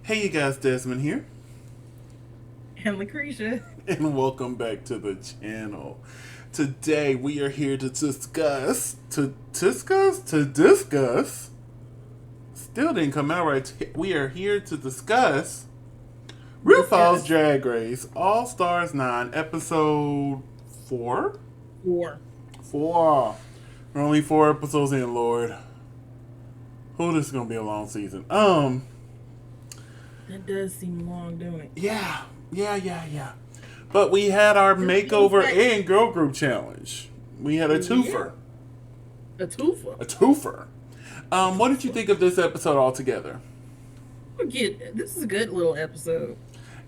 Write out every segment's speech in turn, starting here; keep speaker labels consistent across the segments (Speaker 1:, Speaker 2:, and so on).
Speaker 1: Hey, you guys, Desmond here,
Speaker 2: And LaCresha.
Speaker 1: and welcome back to the channel. Today we are here to discuss. Still didn't come out right. We are here to discuss RuPaul's
Speaker 2: Discuss.
Speaker 1: Drag Race All Stars 9, episode 4.
Speaker 2: Four.
Speaker 1: 4. We're only 4 episodes in, Lord. Oh, this is gonna be a long season.
Speaker 2: That does seem long, don't it?
Speaker 1: Yeah. But we had our
Speaker 2: Just feels
Speaker 1: makeover
Speaker 2: like,
Speaker 1: and girl group challenge. We had a
Speaker 2: yeah,
Speaker 1: twofer.
Speaker 2: a twofer.
Speaker 1: A twofer. What did you think of this episode altogether?
Speaker 2: Forget, this is a good little episode.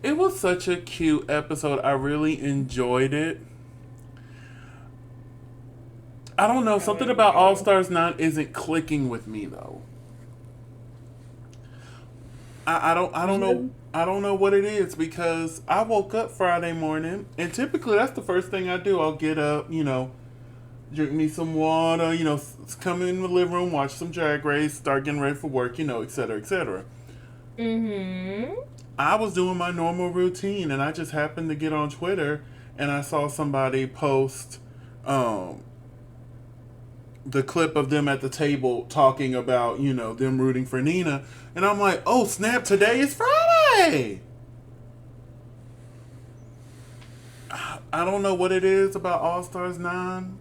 Speaker 1: It was such a cute episode. I really enjoyed it. I don't know.
Speaker 2: I
Speaker 1: Something about All
Speaker 2: agree.
Speaker 1: Stars 9 isn't clicking with me though. I don't know
Speaker 2: You
Speaker 1: I don't know what it is because I woke up Friday morning and typically that's the first thing I do. I'll get up, drink me some water, come in the living room, watch some drag race, start getting ready for work, etc., etc.
Speaker 2: Mm-hmm.
Speaker 1: I was doing my normal routine and I just happened to get on Twitter and I saw somebody post um, the clip of them at the table talking about, them rooting for Nina. And I'm like, oh snap, today is Friday. I don't know what it is about All Stars 9.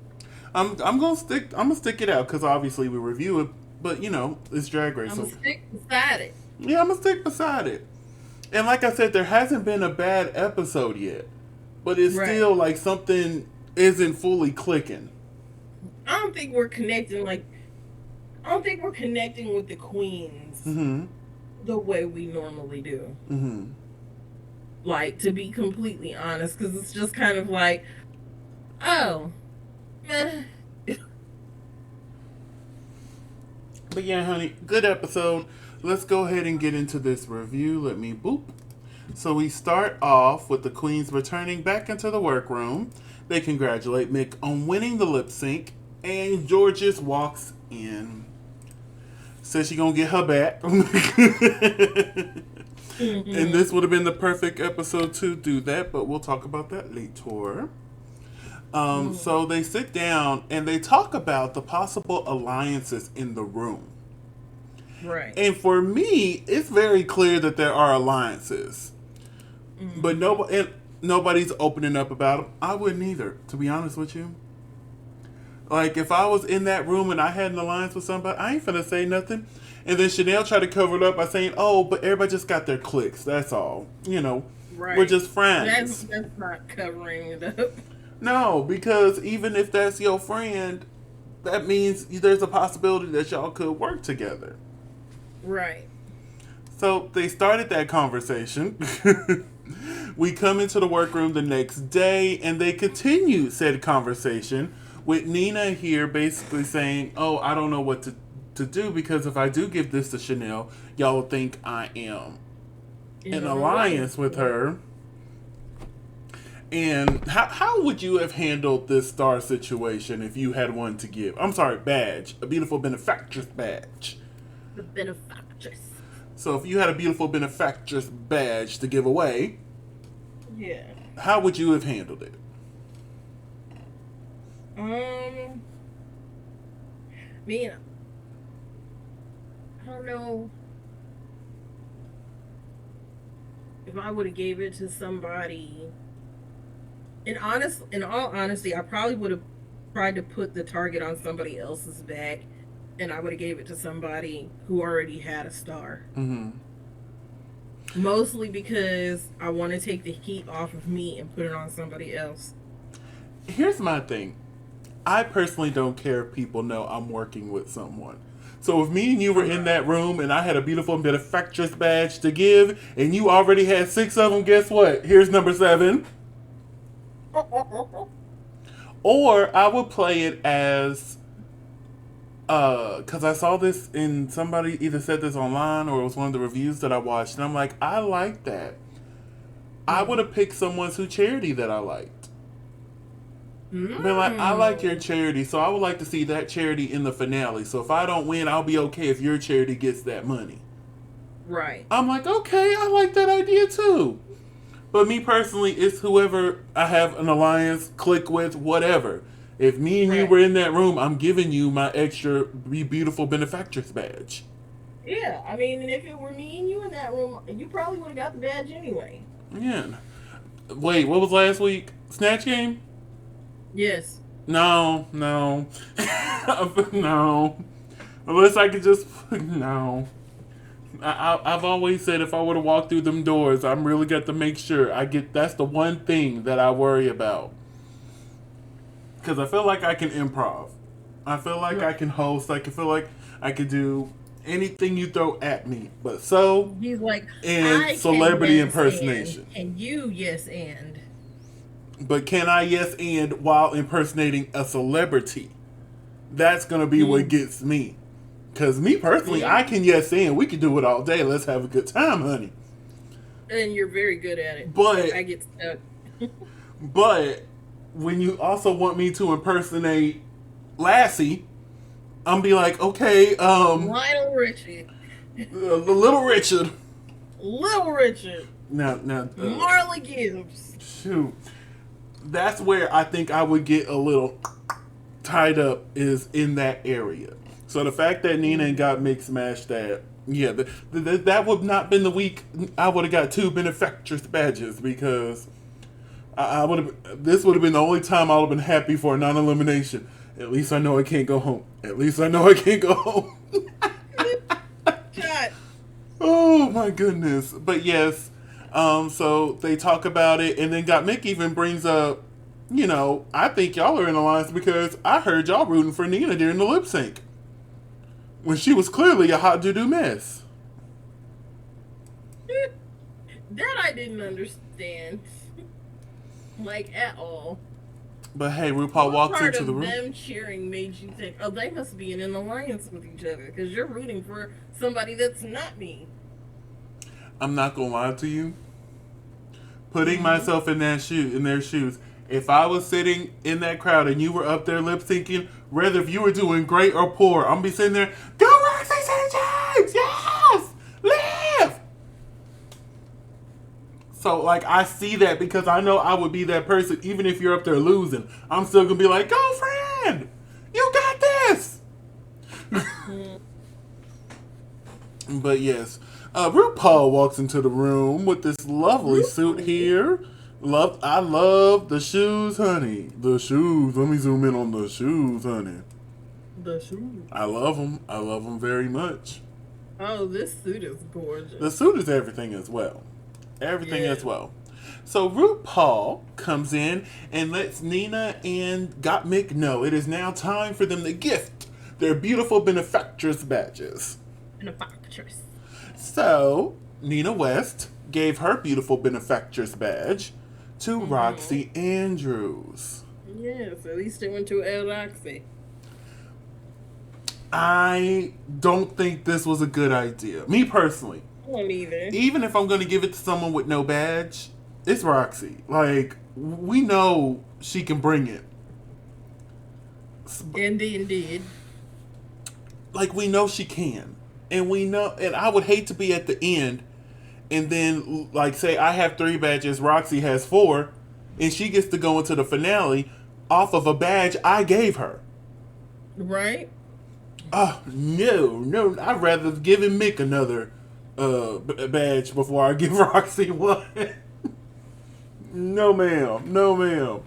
Speaker 1: I'm gonna stick it out because obviously we review it, but it's Drag Race,
Speaker 2: I'm a
Speaker 1: so
Speaker 2: stick beside it.
Speaker 1: yeah, I'm gonna stick beside it. And like I said, there hasn't been a bad episode yet, but it's
Speaker 2: Right.
Speaker 1: still like something isn't fully clicking.
Speaker 2: I don't think we're connecting like I don't think we're connecting with the queens
Speaker 1: Mm-hmm.
Speaker 2: the way we normally do.
Speaker 1: Mm-hmm.
Speaker 2: Like, to be completely honest, because it's just kind of like, oh, eh.
Speaker 1: But yeah, honey, good episode. Let's go ahead and get into this review. Let me boop. So we start off with the queens returning back into the workroom. They congratulate Mick on winning the lip sync, and Georges walks in. Says she gonna get her back. And
Speaker 2: Mm-hmm.
Speaker 1: this would have been the perfect episode to do that, but we'll talk about that later.
Speaker 2: Mm.
Speaker 1: So they sit down and they talk about the possible alliances in the room.
Speaker 2: Right.
Speaker 1: And for me, it's very clear that there are alliances, but
Speaker 2: Mm-hmm.
Speaker 1: nobody's opening up about them. I wouldn't either, to be honest with you. Like if I was in that room and I had an alliance with somebody, I ain't finna say nothing. And then Chanel tried to cover it up by saying, "Oh, but everybody just got their clicks. That's all. We're
Speaker 2: Right.
Speaker 1: just
Speaker 2: That's
Speaker 1: friends."
Speaker 2: that's not covering it up.
Speaker 1: No, because even if that's your friend, that means there's a possibility that y'all could work together.
Speaker 2: Right.
Speaker 1: So they started that conversation. We come into the workroom the next day and they continue said conversation with Nina here basically saying, "Oh, I don't know what to do because if I do give this to Chanel, y'all will think I am
Speaker 2: In
Speaker 1: an
Speaker 2: an alliance
Speaker 1: alliance with
Speaker 2: with her.
Speaker 1: her." And how would you have handled this star situation if you had one to give? I'm sorry, badge. A beautiful benefactress badge.
Speaker 2: The benefactress.
Speaker 1: So if you had a beautiful benefactress badge to give away,
Speaker 2: Yeah.
Speaker 1: how would you have handled it?
Speaker 2: Um. Man, I don't know if I would have gave it to somebody. In all honesty, I probably would have tried to put the target on somebody else's back, and I would have gave it to somebody who already had a star.
Speaker 1: Mm-hmm.
Speaker 2: Mostly because I want to take the heat off of me and put it on somebody else.
Speaker 1: Here's my thing. I personally don't care if people know I'm working with someone. So if me and you were in
Speaker 2: Right.
Speaker 1: that room and I had a beautiful benefactress badge to give and you already had 6 of them, guess what? Here's number 7. Or I would play it as because I saw this in somebody either said this online or it was one of the reviews that I watched, and I'm like, I like that. I would
Speaker 2: Mm.
Speaker 1: have picked someone's who charity that I liked. Been like, I like your
Speaker 2: Mm.
Speaker 1: charity, so I would like to see that charity in the finale. So if I don't win, I'll be okay if your charity gets that money.
Speaker 2: Right.
Speaker 1: I'm like, okay, I like that idea too. But me personally, it's whoever I have an alliance, click with, whatever. If me and you
Speaker 2: Right.
Speaker 1: were in that room, I'm giving you my extra Be Beautiful Benefactress badge.
Speaker 2: Yeah. I mean, if it were me and you in that room, you probably would have got the badge anyway.
Speaker 1: Yeah. Wait, what was last week? Snatch Game?
Speaker 2: Yes.
Speaker 1: No, no. No. Unless I could just. No. I've always said if I were to walk through them doors, I'm really got to make sure I get. That's the one thing that I worry about. Because I feel like I can improv. I feel like I
Speaker 2: Right.
Speaker 1: can host. I can feel like I could do anything you throw at me. But so,
Speaker 2: He's like,
Speaker 1: and
Speaker 2: I can
Speaker 1: celebrity
Speaker 2: yes and,
Speaker 1: impersonation.
Speaker 2: and you yes and.
Speaker 1: But can I yes and while impersonating a celebrity? That's going to be what
Speaker 2: Mm.
Speaker 1: gets me. Because me personally,
Speaker 2: Yeah.
Speaker 1: I can yes and. We can do it all day. Let's have a good time, honey.
Speaker 2: And you're very good at it.
Speaker 1: But
Speaker 2: I get stuck.
Speaker 1: But when you also want me to impersonate Lassie, I'm be like, okay,
Speaker 2: Lionel Richie,
Speaker 1: the Little Richard.
Speaker 2: Little Richard,
Speaker 1: Now,
Speaker 2: Marley Gibbs.
Speaker 1: shoot, that's where I think I would get a little tied up is in that area. So the fact that Nina and got Mick smashed that, yeah, that would not been the week I would have got 2 benefactress badges because I would have. This would have been the only time I would have been happy for a non-elimination. At least I know I can't go home. At least I know I can't go home.
Speaker 2: God.
Speaker 1: Oh my goodness! But yes, so they talk about it, and then got Mick even brings up, I think y'all are in alliance because I heard y'all rooting for Nina during the lip sync when she was clearly a hot doo-doo mess.
Speaker 2: That I didn't understand. Like, at all.
Speaker 1: But hey, RuPaul
Speaker 2: What
Speaker 1: walks
Speaker 2: part
Speaker 1: into
Speaker 2: of
Speaker 1: the room.
Speaker 2: them cheering made you think, oh, they must be in an alliance with each other because you're rooting for somebody that's not me?
Speaker 1: I'm not gonna lie to you. Putting myself in their shoes. If I was sitting in that crowd and you were up there lip syncing, whether if you were doing great or poor, I'm gonna be sitting there, go Roxy St. James, yes, live. So like I see that because I know I would be that person. Even if you're up there losing, I'm still gonna be like, go friend, you got this. But yes, RuPaul walks into the room with this lovely suit here. I love the shoes, honey. The shoes. Let me zoom in on the shoes, honey.
Speaker 2: The shoe.
Speaker 1: I love them. I love them very much.
Speaker 2: Oh, this suit is gorgeous.
Speaker 1: The suit is everything as well. Everything
Speaker 2: Yeah.
Speaker 1: as well. So RuPaul comes in and lets Nina and Gottmik know it is now time for them to gift their beautiful benefactress badges.
Speaker 2: And a actress.
Speaker 1: So, Nina West gave her beautiful benefactress badge to Roxy Andrews.
Speaker 2: Yes, at least it went to El Roxy.
Speaker 1: I don't think this was a good idea. Me personally.
Speaker 2: I don't either.
Speaker 1: Even if I'm going to give it to someone with no badge, it's Roxy. Like, we know she can bring it.
Speaker 2: Indeed.
Speaker 1: Like, we know she can. And we know, and I would hate to be at the end and then, like, say I have 3 badges, Roxy has 4, and she gets to go into the finale off of a badge I gave her.
Speaker 2: Right?
Speaker 1: Oh, no. I'd rather give Mick another badge before I give Roxy one. No, ma'am.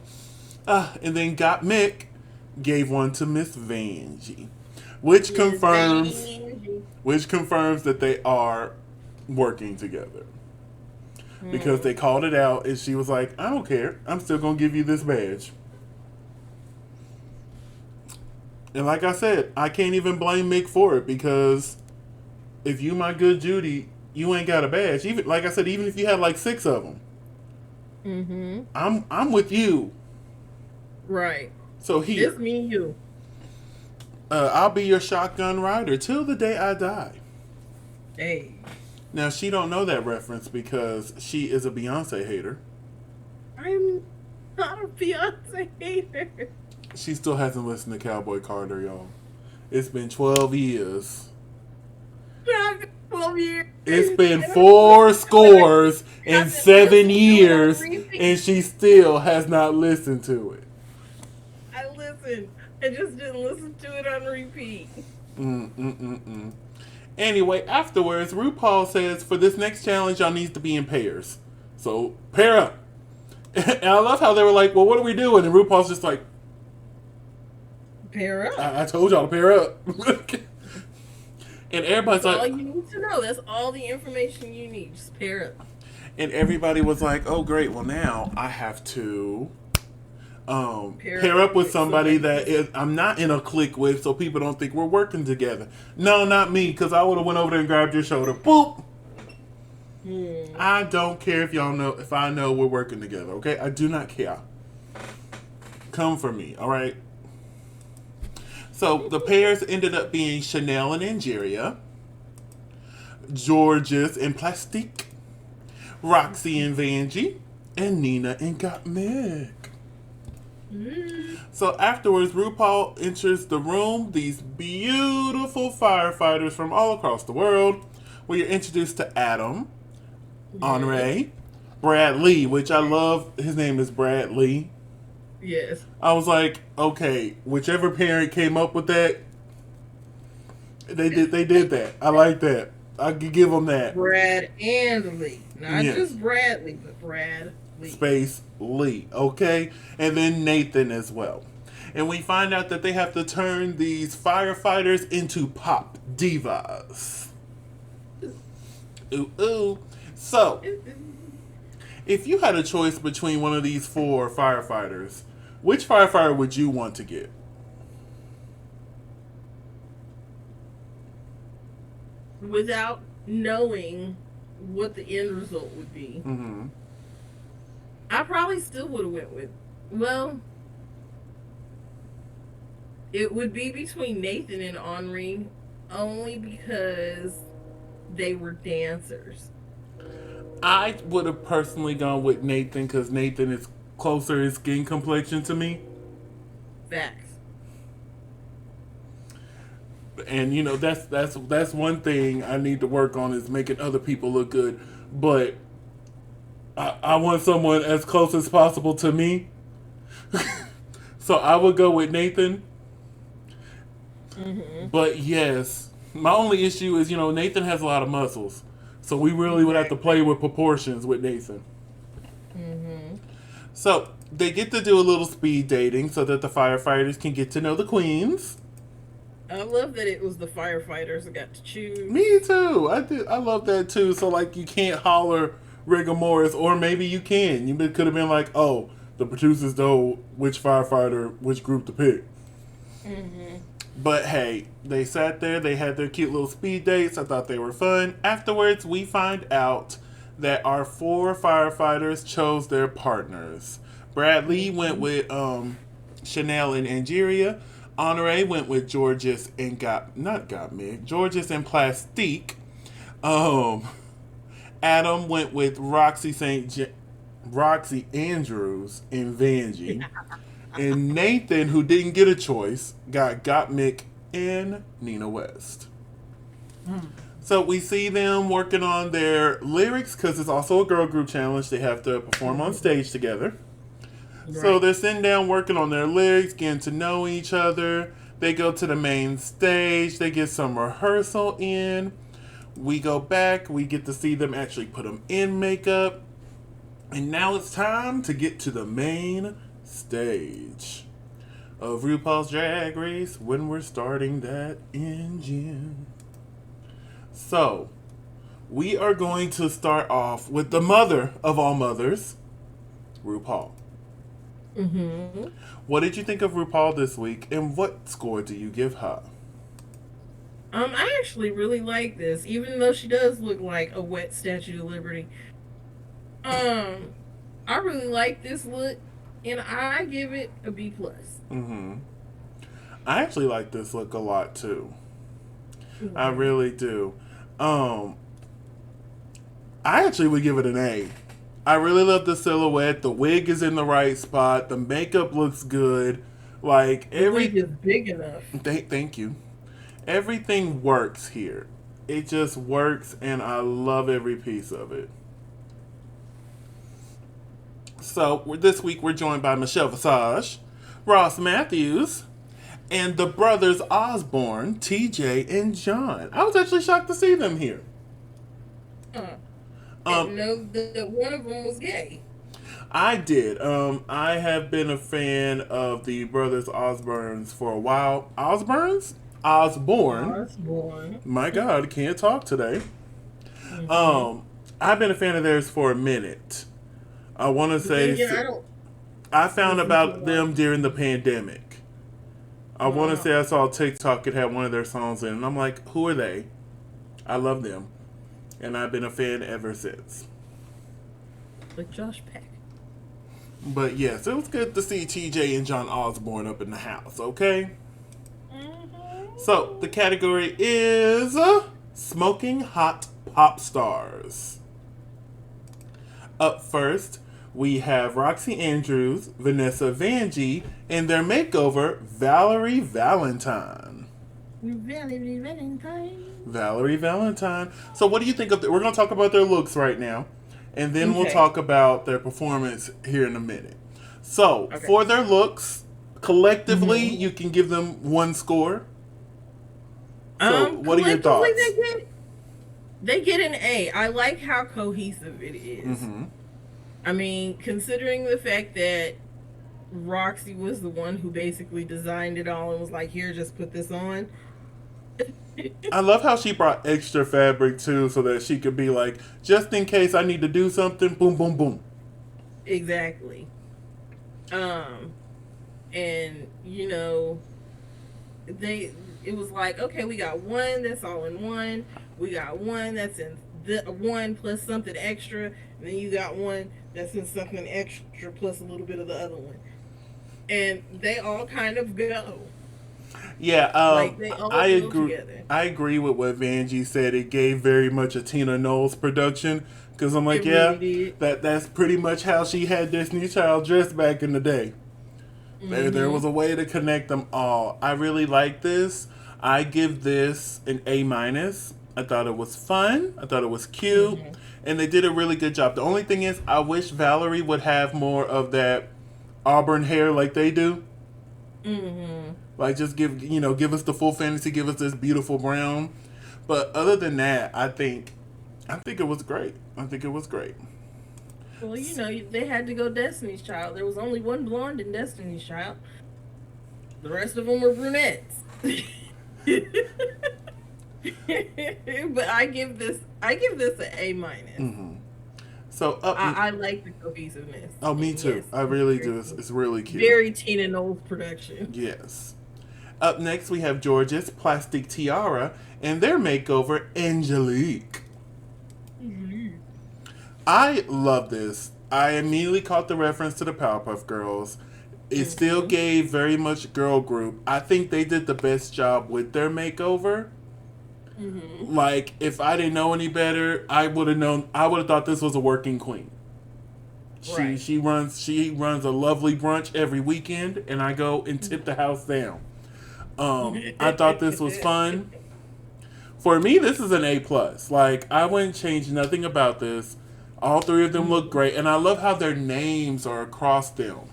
Speaker 1: And then got Mick gave one to Miss Vanjie, which confirms that they are working together. Because they called it out and she was like, I don't care. I'm still going to give you this badge. And like I said, I can't even blame Mick for it because if you my good Judy, you ain't got a badge. Even like I said, even if you had like 6 of them, I'm with you.
Speaker 2: Right.
Speaker 1: So here,
Speaker 2: It's me and you.
Speaker 1: I'll be your shotgun rider till the day I die.
Speaker 2: Hey.
Speaker 1: Now she don't know that reference because she is a Beyonce hater.
Speaker 2: I'm not a Beyonce hater.
Speaker 1: She still hasn't listened to Cowboy Carter, y'all. It's been 12 years.
Speaker 2: Well, years.
Speaker 1: It's been
Speaker 2: And
Speaker 1: four scores and
Speaker 2: haven't listened
Speaker 1: 7 years,
Speaker 2: to it on
Speaker 1: and
Speaker 2: repeat.
Speaker 1: she still has not listened to it.
Speaker 2: I listened. I just didn't listen to it on repeat.
Speaker 1: Mm-mm-mm-mm. Anyway, afterwards, RuPaul says for this next challenge, y'all need to be in pairs. So, pair up. And I love how they were like, well, what are we doing? And RuPaul's just like,
Speaker 2: Pair up.
Speaker 1: I told y'all to pair up. And everybody's
Speaker 2: That's all
Speaker 1: like,
Speaker 2: you need to know. That's all the information you need. Just pair up.
Speaker 1: and everybody was like, oh, great. Well, now I have to pair up with somebody that I'm not in a clique with so people don't think we're working together. No, not me, because I would have went over there and grabbed your shoulder. Boop. I don't care if y'all know, if I know we're working together, okay? I do not care. Come for me, all right? So the pairs ended up being Chanel and Angeria, Georges and Plastique, Roxy and Vanjie, and Nina and Gottmik. So afterwards, RuPaul enters the room. These beautiful firefighters from all across the world. We are introduced to Adam, Honore, Brad Lee, which I love. His name is Brad Lee.
Speaker 2: Yes.
Speaker 1: I was like, okay, whichever parent came up with that, they did that. I like that. I could give them that.
Speaker 2: Brad and Lee. Not
Speaker 1: Yes.
Speaker 2: just Bradley, but Brad Lee.
Speaker 1: Space Lee, okay? And then Nathan as well. And we find out that they have to turn these firefighters into pop divas. Ooh, ooh. So, if you had a choice between one of these four firefighters, which firefighter would you want to get?
Speaker 2: Without knowing what the end result would be,
Speaker 1: Mm-hmm.
Speaker 2: I probably still would have went with. Well, it would be between Nathan and Henri, only because they were dancers.
Speaker 1: I would have personally gone with Nathan because Nathan is closer in skin complexion to me.
Speaker 2: Facts.
Speaker 1: And you know that's one thing I need to work on is making other people look good. But I want someone as close as possible to me. So I would go with Nathan.
Speaker 2: Mm-hmm.
Speaker 1: But yes, my only issue is Nathan has a lot of muscles, so we really would have to play with proportions with Nathan.
Speaker 2: Mm-hmm.
Speaker 1: So they get to do a little speed dating so that the firefighters can get to know the queens.
Speaker 2: I love that it was the firefighters that got to choose.
Speaker 1: Me too. I love that too. So like you can't holler rigor mortis, or maybe you can. You could have been like, oh, the producers know which firefighter, which group to pick.
Speaker 2: Mm-hmm.
Speaker 1: But hey, they sat there. They had their cute little speed dates. I thought they were fun. Afterwards, we find out that our four firefighters chose their partners. Brad Lee went with Chanel and Angeria. Honore went with Georges and Georges and Plastique. Adam went with Roxy Andrews and Vanjie. And Nathan, who didn't get a choice, got Gottmik and Nina West. So we see them working on their lyrics because it's also a girl group challenge. They have to perform on stage together.
Speaker 2: Right.
Speaker 1: So they're sitting down working on their lyrics, getting to know each other. They go to the main stage. They get some rehearsal in. We go back. We get to see them actually put them in makeup. And now it's time to get to the main stage of RuPaul's Drag Race when we're starting that engine. So, we are going to start off with the mother of all mothers, RuPaul.
Speaker 2: Mm-hmm.
Speaker 1: What did you think of RuPaul this week, and what score do you give her?
Speaker 2: I actually really like this, even though she does look like a wet Statue of Liberty. I really like this look, and I give it a B plus.
Speaker 1: Mm-hmm. I actually like this look a lot too. I really do. I actually would give it an A. I really love the silhouette. The wig is in the right spot. The makeup looks good. Like
Speaker 2: The wig is big enough.
Speaker 1: Thank you. Everything works here. It just works, and I love every piece of it. So this week we're joined by Michelle Visage, Ross Matthews, and the brothers Osborne, TJ and John. I was actually shocked to see them here.
Speaker 2: Didn't know that one of them was gay.
Speaker 1: I did. I have been a fan of the brothers Osbornes for a while. Osbornes? Osborne.
Speaker 2: Osborne.
Speaker 1: My God, can't talk today.
Speaker 2: Mm-hmm.
Speaker 1: I've been a fan of theirs for a minute. I want to say
Speaker 2: Yeah,
Speaker 1: I found about them during the pandemic. I want to say I saw TikTok. It had one of their songs in, and I'm like, who are they? I love them, and I've been a fan ever since.
Speaker 2: Like Josh Peck.
Speaker 1: But yes, it was good to see TJ and John Osborne up in the house. Okay. So the category is smoking hot pop stars. Up first, we have Roxy Andrews, Vanessa Vanjie, and their makeover, Valerie Valentine.
Speaker 2: Valerie Valentine.
Speaker 1: Valerie Valentine. So what do you think of we're going to talk about their looks right now, and then we'll
Speaker 2: Okay.
Speaker 1: talk about their performance here in a minute. So,
Speaker 2: Okay.
Speaker 1: for their looks, collectively, you can give them one score. So, what are your thoughts?
Speaker 2: They get an A. I like how cohesive it is.
Speaker 1: Mm-hmm.
Speaker 2: I mean, considering the fact that Roxy was the one who basically designed it all and was like, here, just put this on.
Speaker 1: I love how she brought extra fabric too, so that she could be like, just in case I need to do something, boom, boom, boom.
Speaker 2: Exactly. And you know, it was like, okay, we got one that's all in one. We got one that's in the one plus something extra, and then you got one that's in something extra plus a little bit of the other one, and they all kind of go.
Speaker 1: Yeah,
Speaker 2: Like they all
Speaker 1: I
Speaker 2: go
Speaker 1: agree.
Speaker 2: together.
Speaker 1: I agree with what Vanjie said. It gave very much a Tina Knowles production because I'm like,
Speaker 2: It
Speaker 1: yeah,
Speaker 2: really did.
Speaker 1: that's pretty much how she had Destiny's Child dressed back in the day. There was a way to connect them all. I really like this. I give this an A minus. I thought it was fun. I thought it was cute, and they did a really good job. The only thing is, I wish Valerie would have more of that auburn hair like they do. Like, just give us the full fantasy, give us this beautiful brown. But other than that, I think it was great. I think it was great.
Speaker 2: Well, you know, they had to go Destiny's Child. There was only one blonde in Destiny's Child. The rest of them were brunettes. But I give this an A minus.
Speaker 1: So
Speaker 2: I like the cohesiveness.
Speaker 1: Oh, me too.
Speaker 2: Yes,
Speaker 1: I really do.
Speaker 2: very
Speaker 1: It's really cute.
Speaker 2: Very Tina Knowles production.
Speaker 1: Yes. Up next, we have George's Plastic Tiara and their makeover, Angelique. I love this. I immediately caught the reference to the Powerpuff Girls. It still gave very much girl group. I think they did the best job with their makeover. Like, if I didn't know any better, I would have thought this was a working queen.
Speaker 2: Right.
Speaker 1: She runs a lovely brunch every weekend, and I go and tip the house down. I thought this was fun. For me, this is an A plus. Like, I wouldn't change nothing about this. All three of them look great, and I love how their names are across them.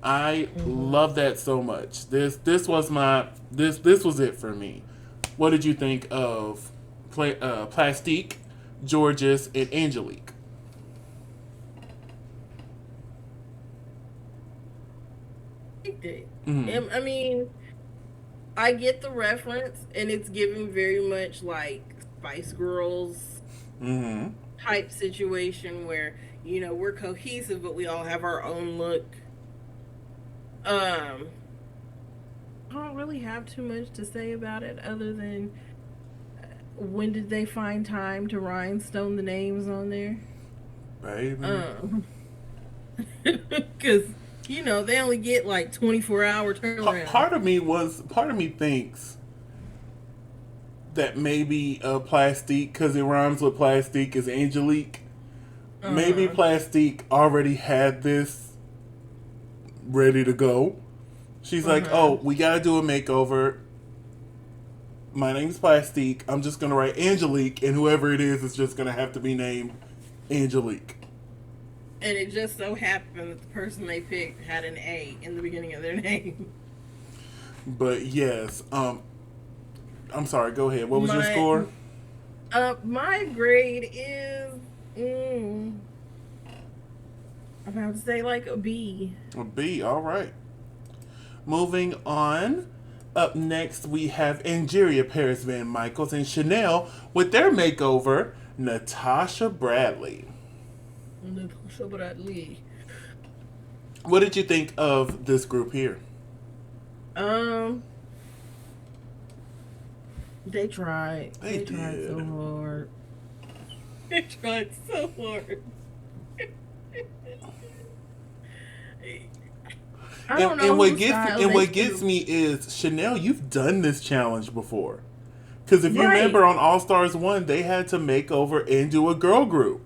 Speaker 1: I love that so much. This was it for me. What did you think of Plastique, Georges, and Angelique?
Speaker 2: I mean, I get the reference, and it's giving very much like Spice Girls type situation where, you know, we're cohesive, but we all have our own look. I don't really have too much to say about it other than when did they find time to rhinestone the names on there?
Speaker 1: Baby.
Speaker 2: Because, you know, they only get like 24-hour turnaround.
Speaker 1: Part of me thinks that maybe Plastique, because it rhymes with Plastique, is Angelique. Maybe Plastique already had this ready to go. She's like, oh, we gotta do a makeover. my name's Plastique. I'm just gonna write Angelique, and whoever it is just gonna have to be named Angelique.
Speaker 2: And it just so happened that the person they picked had an A in the beginning of their name.
Speaker 1: But yes, I'm sorry. Go ahead. What was your score?
Speaker 2: My grade is, I'm about to say like a B.
Speaker 1: A B. All right. Moving on. Up next, we have Angeria Paris Van Michaels and Chanel with their makeover, Natasha Bradley.
Speaker 2: Natasha Bradley.
Speaker 1: What did you think of this group here?
Speaker 2: They tried.
Speaker 1: They
Speaker 2: tried
Speaker 1: did.
Speaker 2: so hard. They tried so hard. I don't know.
Speaker 1: And what gets me is Chanel. You've done this challenge before, because if you remember on All Stars 1, they had to make over and do a girl group.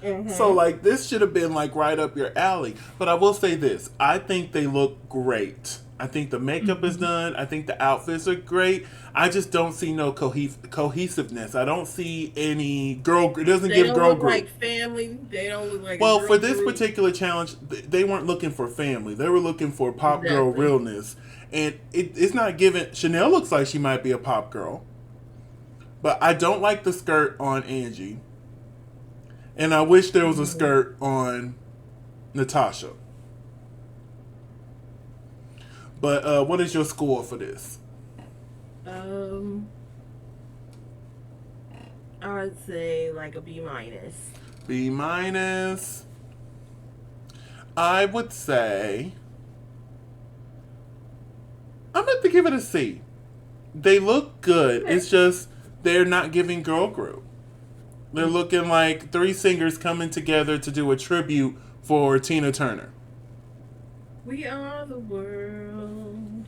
Speaker 1: Mm-hmm. So like this should have been like right up your alley. But I will say this: I think they look great. I think the makeup is done. I think the outfits are great. I just don't see no cohesiveness. I don't see any girl. It doesn't give girl group.
Speaker 2: They don't look like family. They don't look like.
Speaker 1: Well, for this particular challenge, they weren't looking for family. They were looking for pop girl realness, and it's not given. Chanel looks like she might be a pop girl, but I don't like the skirt on Angie, and I wish there was a skirt on Natasha. But what is your score for this?
Speaker 2: I'd say like a B minus.
Speaker 1: B minus. I would say I'm going to give it a C. They look good. It's just they're not giving girl group. They're looking like three singers coming together to do a tribute for Tina Turner.
Speaker 2: We are the world.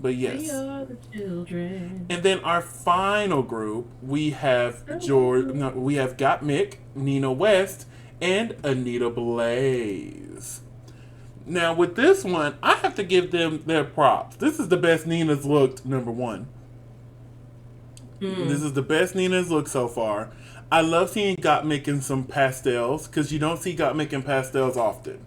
Speaker 1: But yes.
Speaker 2: We are the children.
Speaker 1: And then our final group, we have we have Got Mick, Nina West, and Anita Blaze. Now with this one, I have to give them their props. This is the best Nina's looked, number one. This is the best Nina's looked so far. I love seeing Got Mick in some pastels, because you don't see Got Mick in pastels often.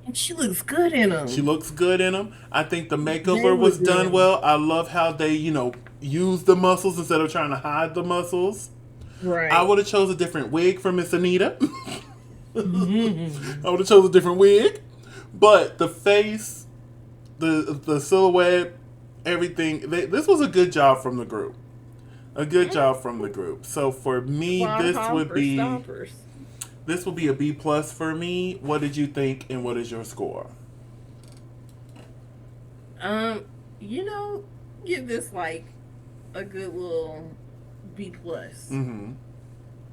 Speaker 2: And she looks good in them.
Speaker 1: She looks good in them. I think the makeover was done well. I love how they, use the muscles instead of trying to hide the muscles.
Speaker 2: Right.
Speaker 1: I would have chose a different wig for Miss Anita. I would have chose a different wig. But the face, the silhouette, everything, this was a good job from the group. A good job from the group. So for me, this would be a B plus for me. What did you think, and what is your score?
Speaker 2: Give this like a good little B plus.
Speaker 1: Mm-hmm.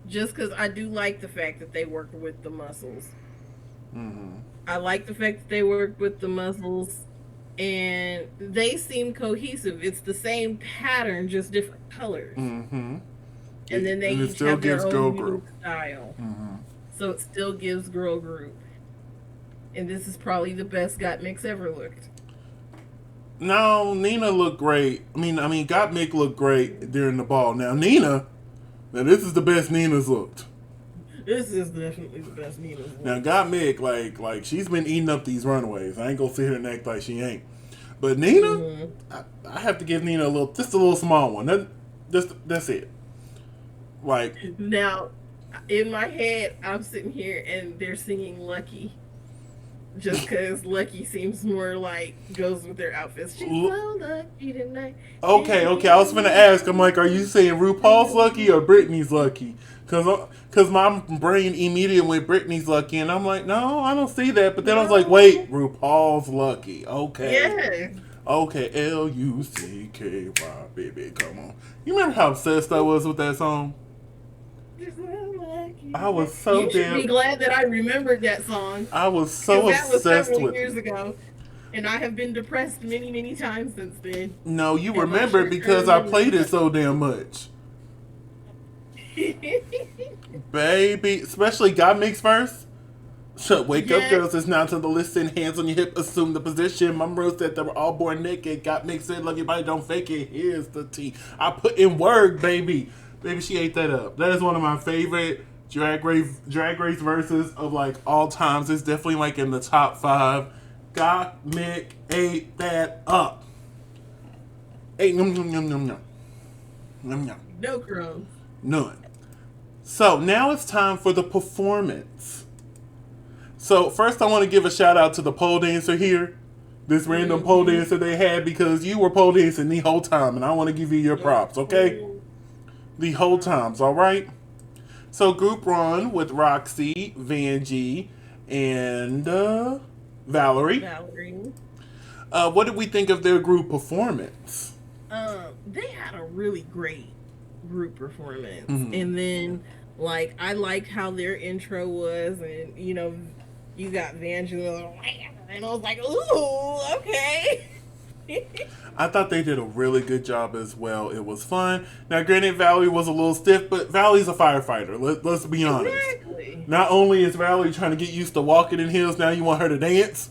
Speaker 2: Just because I do like the fact that they worked with the muscles.
Speaker 1: Mm-hmm.
Speaker 2: I like the fact that they worked with the muscles, and they seem cohesive. It's the same pattern, just different colors.
Speaker 1: Mm-hmm.
Speaker 2: And then they each have their own unique style. Mm-hmm. So it still gives girl group. And this is probably the best Got Mix ever looked.
Speaker 1: No, Nina looked great. I mean, Got Mick looked great during the ball. Now this is the best Nina's looked.
Speaker 2: This is definitely the best Nina's looked.
Speaker 1: Now Got Mick, like she's been eating up these runways. I ain't gonna sit here and act like she ain't. But Nina, I have to give Nina just a little small one. That's it. Like
Speaker 2: now, in my head, I'm sitting here and they're singing Lucky. Just because Lucky seems more like goes with their outfits. She's so lucky tonight.
Speaker 1: Okay. I was gonna ask. I'm like, are you saying RuPaul's Lucky or Britney's Lucky? Because my brain immediately went Britney's Lucky, and I'm like, no, I don't see that. But then I was like, wait, RuPaul's Lucky. Okay.
Speaker 2: Yeah.
Speaker 1: Okay, Lucky, baby, come on. You remember how obsessed I was with that song? I was so
Speaker 2: you should be glad that I remembered that song.
Speaker 1: I was so obsessed with it. That was several
Speaker 2: years ago, and I have been depressed many, many times since then.
Speaker 1: No, you remember because I played it so damn much. Baby, especially Got Mix first. Wake up,
Speaker 2: Yes.
Speaker 1: girls. It's now to the listen. Hands on your hip. Assume the position. Mom Rose said they were all born naked. Got mixed in. Love your body. Don't fake it. Here's the tea. I put in work, baby. Baby, she ate that up. That is one of my favorite drag race verses of like all times. It's definitely like in the top 5. Got Mick ate that up. Ate num num num num num. Num num.
Speaker 2: No crumbs.
Speaker 1: None. So now it's time for the performance. So first I want to give a shout out to the pole dancer here. This random pole dancer they had, because you were pole dancing the whole time, and I want to give you your props, okay? The whole times, all right? So group run with Roxy, Vanjie, and Valerie. What did we think of their group performance?
Speaker 2: They had a really great group performance, and then like I liked how their intro was, and you got Vanjie, and I was like, ooh, okay.
Speaker 1: I thought they did a really good job as well. It was fun. Now, granted, Valerie was a little stiff, but Valerie's a firefighter. Let's be honest.
Speaker 2: Exactly.
Speaker 1: Not only is Valerie trying to get used to walking in heels, now you want her to dance.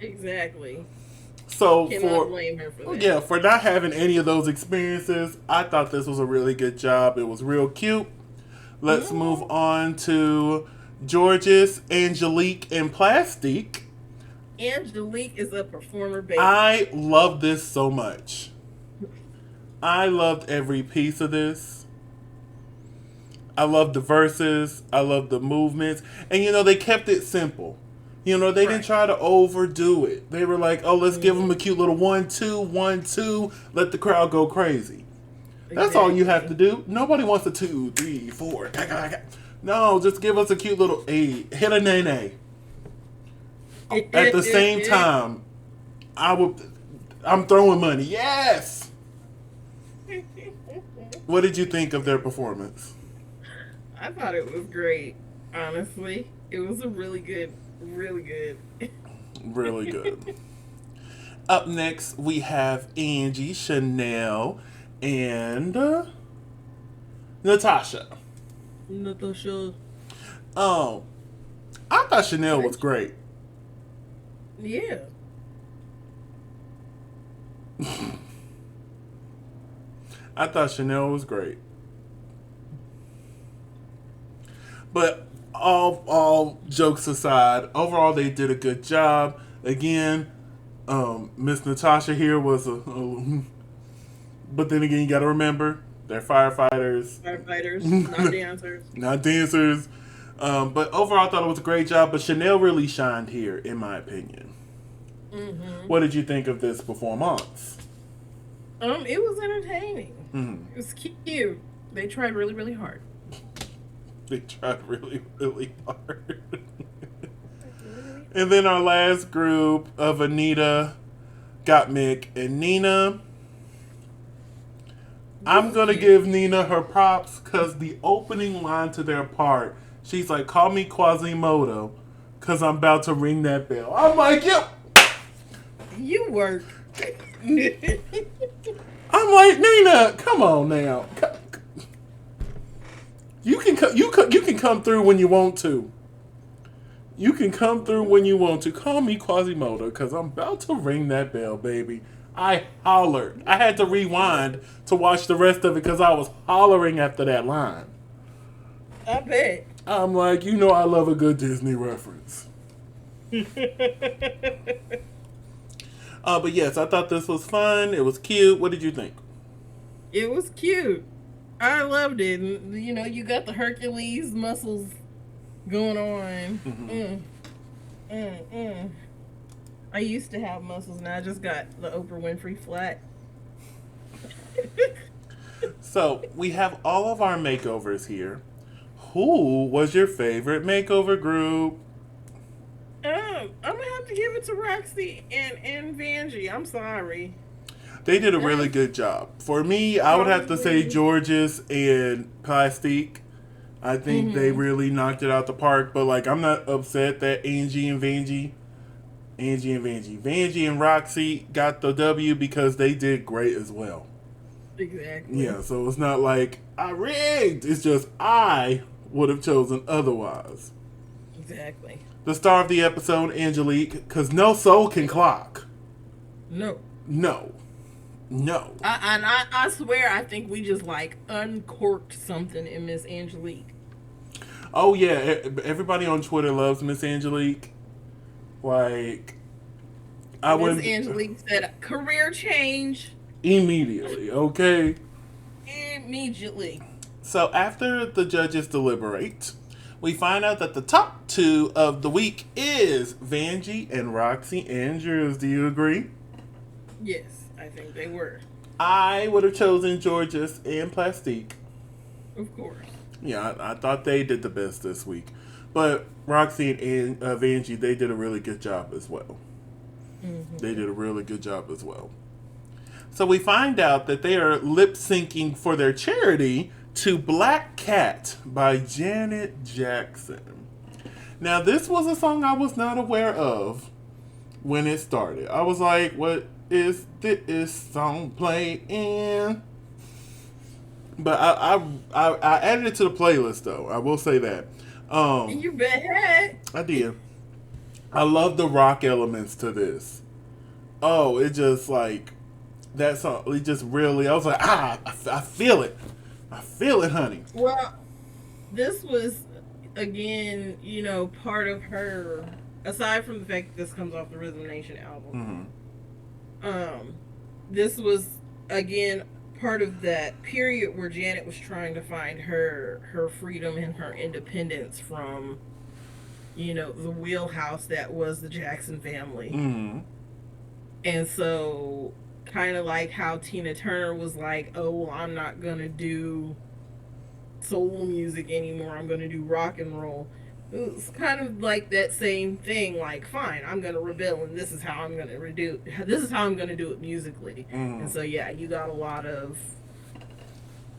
Speaker 2: Exactly.
Speaker 1: So
Speaker 2: Cannot blame her for that.
Speaker 1: Yeah, for not having any of those experiences, I thought this was a really good job. It was real cute. Let's move on to Georges, Angelique, and Plastique.
Speaker 2: Angelique is a performer, baby.
Speaker 1: I love this so much. I loved every piece of this. I loved the verses. I loved the movements. And, they kept it simple. They didn't try to overdo it. They were like, oh, let's give them a cute little 1, 2, 1, 2. Let the crowd go crazy. That's all you have to do. Nobody wants a 2, 3, 4. No, just give us a cute little 8. Hit a nay-nay. At the same time, I'm throwing money. Yes! What did you think of their performance?
Speaker 2: I thought it was great, honestly. It was a really good.
Speaker 1: Really good. Up next, we have Angie, Chanel, and Natasha. Oh, I thought Chanel was great.
Speaker 2: Yeah.
Speaker 1: I thought Chanel was great. But all jokes aside, overall they did a good job. Again, Miss Natasha here was but then again, you got to remember they're firefighters.
Speaker 2: Not dancers.
Speaker 1: Not dancers. But overall, I thought it was a great job. But Chanel really shined here, in my opinion. What did you think of this performance?
Speaker 2: It was entertaining. It was cute. They tried really, really hard.
Speaker 1: They tried really, really hard. And then our last group of Anita, Gottmik, and Nina. I'm going to give Nina her props because the opening line to their part, she's like, call me Quasimodo because I'm about to ring that bell. I'm like, yep.
Speaker 2: You work.
Speaker 1: I'm like, Nina, come on now. You can come through when you want to. You can come through when you want to. Call me Quasimodo because I'm about to ring that bell, baby. I hollered. I had to rewind to watch the rest of it because I was hollering after that line.
Speaker 2: I bet.
Speaker 1: I'm like, I love a good Disney reference. But yes, I thought this was fun. It was cute. What did you think?
Speaker 2: It was cute. I loved it. You got the Hercules muscles going on. I used to have muscles, and I just got the Oprah Winfrey flat.
Speaker 1: So, we have all of our makeovers here. Who was your favorite makeover group?
Speaker 2: I'm going to have to give it to Roxy and Vanjie. I'm sorry.
Speaker 1: They did a really good job. For me, I would have to say Georges and Plastique. I think they really knocked it out the park. But, I'm not upset that Vanjie and Roxy got the W because they did great as well.
Speaker 2: Exactly.
Speaker 1: Yeah, so it's not like I rigged. It's just I would have chosen otherwise.
Speaker 2: Exactly.
Speaker 1: The star of the episode, Angelique, because no soul can clock.
Speaker 2: No.
Speaker 1: No. No.
Speaker 2: I swear, I think we just like uncorked something in Miss Angelique.
Speaker 1: Oh, yeah. Everybody on Twitter loves Miss Angelique. Like, I
Speaker 2: Miss
Speaker 1: wouldn't.
Speaker 2: Angelique said, career change.
Speaker 1: Immediately, okay?
Speaker 2: Immediately.
Speaker 1: So, after the judges deliberate, we find out that the top two of the week is Vanjie and Roxy Andrews. Do you agree?
Speaker 2: Yes, I think they were.
Speaker 1: I would have chosen Georges and Plastique.
Speaker 2: Of course.
Speaker 1: Yeah, I thought they did the best this week. But Roxy and Vanjie, they did a really good job as well.
Speaker 2: Mm-hmm.
Speaker 1: They did a really good job as well. So we find out that they are lip syncing for their charity to Black Cat by Janet Jackson. Now, this was a song I was not aware of when it started. I was like, what is this song playing? But I added it to the playlist, though. I will say that.
Speaker 2: You bet.
Speaker 1: I did. I love the rock elements to this. Oh, it just like that song. It just really. I was like, I feel it. I feel it, honey.
Speaker 2: Well, this was again, part of her. Aside from the fact that this comes off the Rhythm Nation album, this was again part of that period where Janet was trying to find her freedom and her independence from, the wheelhouse that was the Jackson family.
Speaker 1: Mm-hmm.
Speaker 2: And so, kind of like how Tina Turner was like, oh, well, I'm not going to do soul music anymore. I'm going to do rock and roll. It's kind of like that same thing. Like, fine, I'm going to rebel, and this is how I'm going to do it musically.
Speaker 1: Mm.
Speaker 2: And so, yeah, you got a lot of.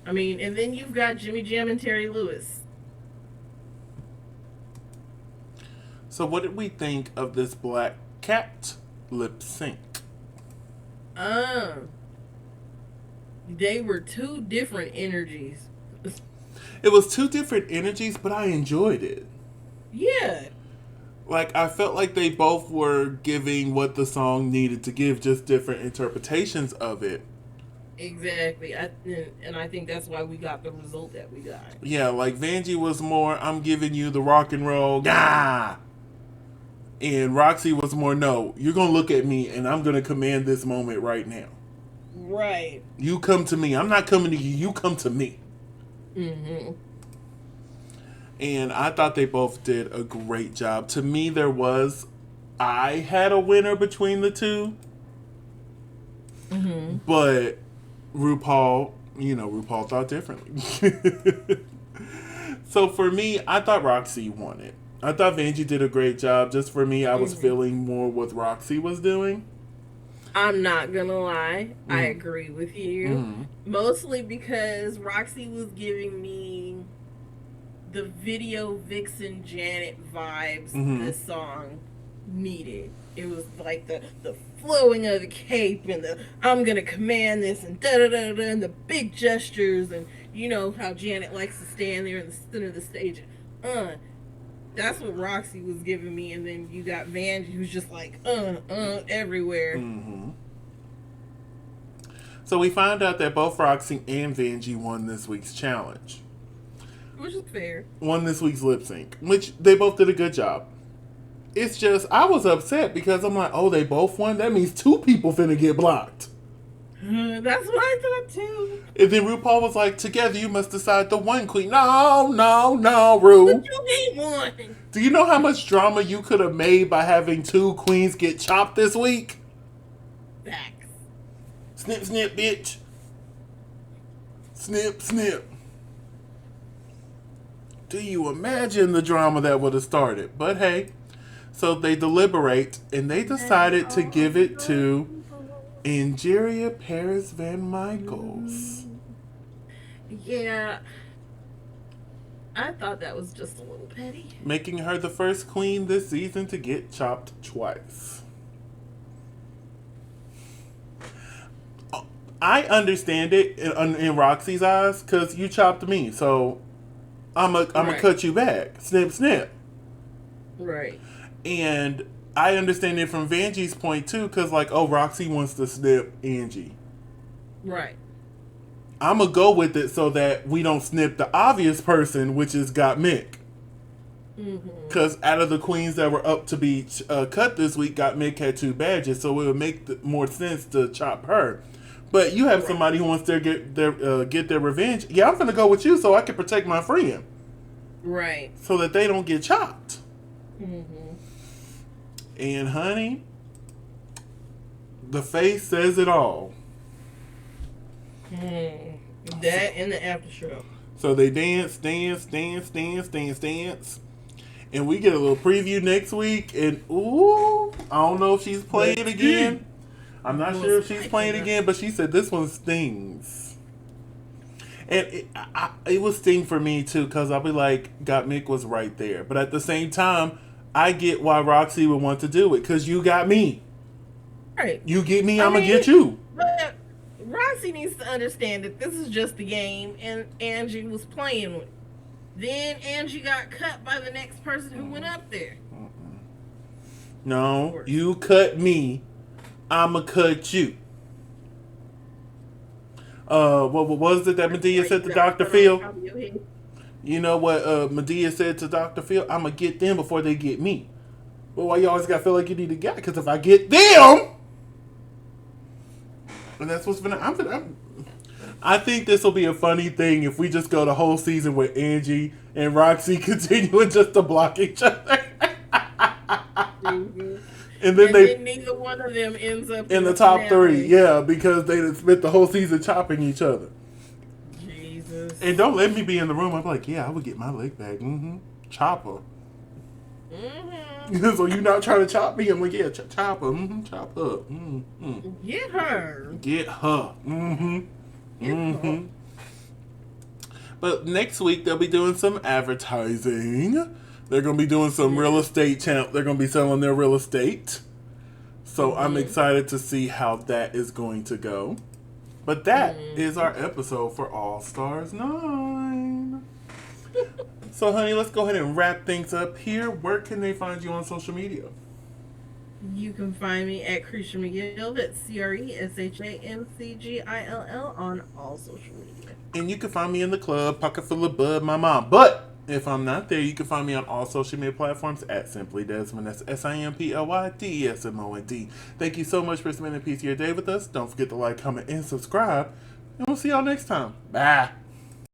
Speaker 2: I mean, and then you've got Jimmy Jam and Terry Lewis.
Speaker 1: So, what did we think of this Black Cat lip sync?
Speaker 2: They were two different energies.
Speaker 1: It was two different energies, but I enjoyed it.
Speaker 2: Yeah.
Speaker 1: Like, I felt like they both were giving what the song needed to give, just different interpretations of it.
Speaker 2: Exactly. And I think that's why we got the result that we got.
Speaker 1: Yeah, like Vanjie was more, I'm giving you the rock and roll, gah! And Roxy was more, no, you're going to look at me and I'm going to command this moment right now.
Speaker 2: Right.
Speaker 1: You come to me. I'm not coming to you. You come to me.
Speaker 2: Mm-hmm.
Speaker 1: And I thought they both did a great job. To me, I had a winner between the two.
Speaker 2: Mm-hmm.
Speaker 1: But RuPaul thought differently. So for me, I thought Roxy won it. I thought Vanjie did a great job. Just for me, I was feeling more what Roxy was doing.
Speaker 2: I'm not gonna lie. I agree with you.
Speaker 1: Mm-hmm.
Speaker 2: Mostly because Roxy was giving me the video vixen Janet vibes this song needed. It was like the flowing of the cape and the I'm gonna command this and da da da da and the big gestures and you know how Janet likes to stand there in the center of the stage. That's what Roxy was giving me, and then you got Vanjie who's just like everywhere.
Speaker 1: Mm-hmm. So we found out that both Roxy and Vanjie won this week's challenge.
Speaker 2: Which is fair.
Speaker 1: Won this week's lip sync, which they both did a good job. It's just, I was upset because I'm like, oh, they both won? That means two people finna get blocked.
Speaker 2: That's what I thought too.
Speaker 1: And then RuPaul was like, together you must decide the one queen. No, Ru.
Speaker 2: But you need one.
Speaker 1: Do you know how much drama you could have made by having two queens get chopped this week?
Speaker 2: Facts.
Speaker 1: Snip, snip, bitch. Snip, snip. Do you imagine the drama that would have started? But hey, so they deliberate and they decided to give it to Angeria Paris Van Michaels.
Speaker 2: Yeah. I thought that was just a little petty.
Speaker 1: Making her the first queen this season to get chopped twice. I understand it in Roxy's eyes because you chopped me, so I'm gonna cut you back. Snip, snip.
Speaker 2: Right.
Speaker 1: And I understand it from Vanjie's point too, because like, oh, Roxy wants to snip Angie.
Speaker 2: Right.
Speaker 1: I'm gonna go with it so that we don't snip the obvious person, which is got Mick. Because out of the queens that were up to be cut this week, got Mick had 2 badges, so it would make more sense to chop her. But you have somebody who wants to get their revenge. Yeah, I'm gonna go with you so I can protect my friend.
Speaker 2: Right.
Speaker 1: So that they don't get chopped. And honey, the face says it all.
Speaker 2: That and the after show.
Speaker 1: So they dance. And we get a little preview next week. And ooh, I don't know if she's playing again. I'm not sure if she's playing again, but she said this one stings. And it was sting for me too, because I'll be like, Got Mick was right there. But at the same time, I get why Roxy would want to do it, because you got me.
Speaker 2: Right.
Speaker 1: You get me, I'm going to get you.
Speaker 2: But Roxy needs to understand that this is just a game, and Angie was playing with it. Then Angie got cut by the next person who went up there.
Speaker 1: No, you cut me, I'ma cut you. What was it that Medea said to Dr. Phil? You know what Medea said to Dr. Phil? I'ma get them before they get me. Well, why you always gotta feel like you need a guy? Because if I get them, and that's what's gonna. I think this will be a funny thing if we just go the whole season with Angie and Roxy continuing just to block each other. And then
Speaker 2: neither one of them ends up
Speaker 1: in the top 3. Yeah, because they spent the whole season chopping each other.
Speaker 2: Jesus.
Speaker 1: And don't let me be in the room. I'm like, yeah, I would get my leg back. Chopper. So you not trying to chop me? I'm like, yeah, chop her. Chop up.
Speaker 2: Get her.
Speaker 1: Get her. But next week they'll be doing some advertising. They're going to be doing some real estate They're going to be selling their real estate. So I'm excited to see how that is going to go. But that is our episode for All Stars 9. So, honey, let's go ahead and wrap things up here. Where can they find you on social media?
Speaker 2: You can find me at Cresha McGill. That's CRESHAMCGILL on all social media.
Speaker 1: And you can find me in the club, Pocket Full of Bud, my mom. But if I'm not there, you can find me on all social media platforms at Simply Desmond. That's SIMPLYDESMOND. Thank you so much for spending a piece of your day with us. Don't forget to like, comment, and subscribe. And we'll see y'all next time. Bye.